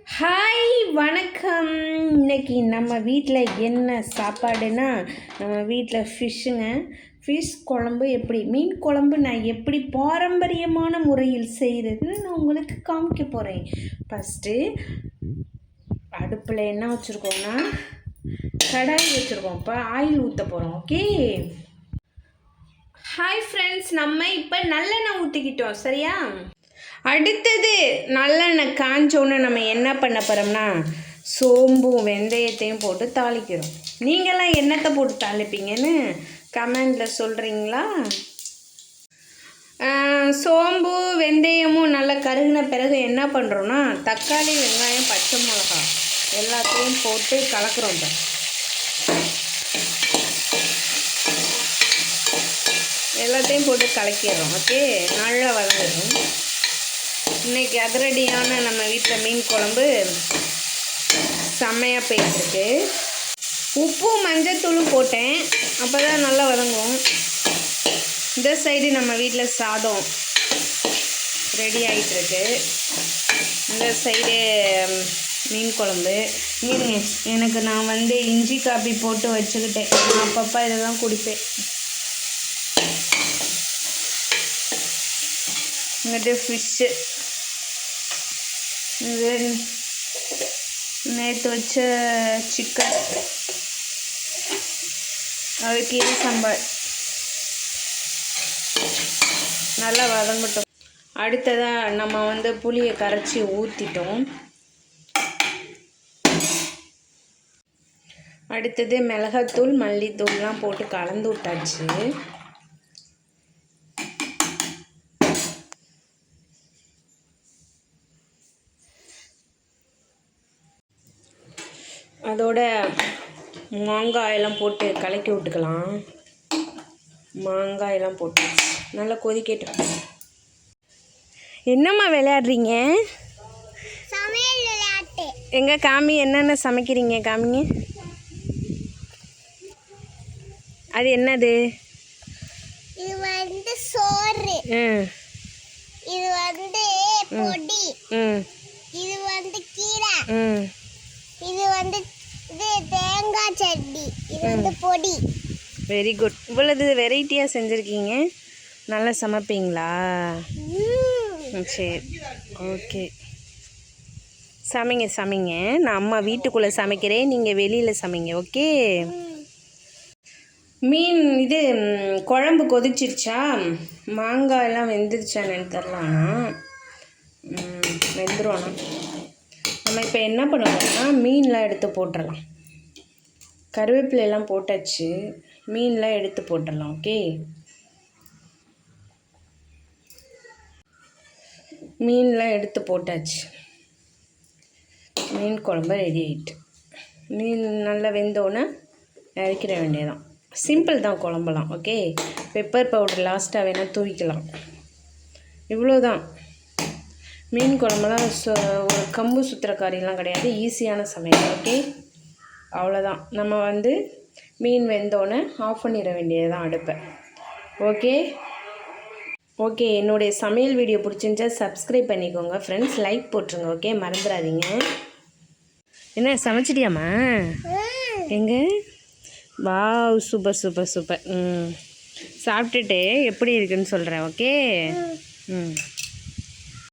Hi வணக்கம். இன்னைக்கு நம்ம வீட்டில் என்ன சாப்பாடுனா, நம்ம வீட்டில் ஃபிஷ்ஷுங்க. ஃபிஷ் குழம்பு மீன் குழம்பு நான் எப்படி பாரம்பரியமான முறையில் செய்கிறதுன்னு நான் உங்களுக்கு காமிக்க போகிறேன். ஃபஸ்ட்டு அடுப்பில் என்ன வச்சுருக்கோம்னா, கடாய் வச்சுருக்கோம். இப்போ ஆயில் ஊற்ற போகிறோம். ஓகே. ஹாய் ஃப்ரெண்ட்ஸ், நம்ம இப்போ நல்லெண்ணெய் ஊற்றிக்கிட்டோம். சரியா? அடுத்தது நல்லெண்ணெய் காஞ்சோன்னு நம்ம என்ன பண்ண போகிறோம்னா, சோம்பும் வெந்தயத்தையும் போட்டு தாளிக்கிறோம். நீங்களாம் என்னத்தை போட்டு தாளிப்பீங்கன்னு கமெண்டில் சொல்கிறீங்களா? சோம்பு வெந்தயமும் நல்லா கருகின பிறகு என்ன பண்ணுறோன்னா, தக்காளி வெங்காயம் பச்சை மிளகாய் எல்லாத்தையும் போட்டு கலக்கிறோம். எல்லாத்தையும் போட்டு கலக்கிடுறோம். ஓகே, நல்லா வதங்கிடும். இன்றைக்கி அதிரடியான நம்ம வீட்டில் மீன் குழம்பு செம்மையாக போயிட்டுருக்கு. உப்பும் மஞ்சத்தூளும் போட்டேன், அப்போ தான் நல்லா வதங்கும். இந்த சைடு நம்ம வீட்டில் சாதம் ரெடி ஆகிட்டுருக்கு. இந்த சைடு மீன் குழம்பு. எனக்கு நான் இஞ்சி காப்பி போட்டு வச்சுக்கிட்டேன். நான் அப்பப்போ இதெல்லாம் குடிப்பேன். இங்கிட்டு ஃபிஷ்ஷு, இது நேற்று வச்ச சிக்கன், அது கீரை சாம்பார் நல்லா வதங்கட்டும். அடுத்ததாக நம்ம புளியை கரைச்சி ஊற்றிட்டோம். அடுத்தது மிளகாத்தூள் மல்லித்தூள்லாம் போட்டு கலந்து விட்டாச்சு. அதோட மாங்காயெல்லாம் போட்டு கலக்கி விட்டுக்கலாம். மாங்காயெல்லாம் போட்டு நல்லா கொதிக்கட்டும். என்னம்மா விளையாடுறீங்க? எங்கே காமி, என்னென்ன சமைக்கிறீங்க காமிங்க. அது என்னது? இது சோறு, இது பொடி, இது கீரை, இது தேங்காய் சட்னி, இது பொடி. Very good. இவ்வளவு வெரைட்டியாக செஞ்சுருக்கீங்க. நல்லா சமைப்பீங்களா? சரி, ஓகே. சமைங்க. நான் அம்மா வீட்டுக்குள்ளே சமைக்கிறேன், நீங்கள் வெளியில் சமைங்க. ஓகே. மீன் குழம்பு கொதிச்சிருச்சா? மாங்காயெல்லாம் வெந்துருச்சான்னு தெரிலனா, வெந்துருவானா. நம்ம இப்போ என்ன பண்ணுவோம்னா, மீன்லாம் எடுத்து போட்டுடலாம். கருவேப்பிலையெல்லாம் போட்டாச்சு, மீன்லாம் எடுத்து போட்டுடலாம். ஓகே. மீன்லாம் எடுத்து போட்டாச்சு. மீன் குழம்பு ரெடி ஆகிட்டு. மீன் நல்லா வெந்தோன்னே இறக்கிற வேண்டியதான். சிம்பிள் தான் குழம்புலாம். ஓகே. பெப்பர் பவுடர் லாஸ்ட்டாக வேணால் தூவிக்கலாம். இவ்வளோதான். மீன் குழம்புலாம் ஒரு கம்பு சுற்றுற காரியெல்லாம் கிடையாது, ஈஸியான சமையல். ஓகே, அவ்வளோதான். நம்ம மீன் வெந்தோடனே ஆஃப் பண்ணிட வேண்டியதுதான் அடுப்பை. ஓகே. என்னுடைய சமையல் வீடியோ பிடிச்சிருந்தா சப்ஸ்கிரைப் பண்ணிக்கோங்க ஃப்ரெண்ட்ஸ். லைக் போட்டுருங்க. ஓகே, மறந்துடாதீங்க. என்ன சமைச்சிட்டியாம்மா? எங்கே? Wow, super. சாப்பிட்டுட்டு எப்படி இருக்குன்னு சொல்கிறேன். ஓகே.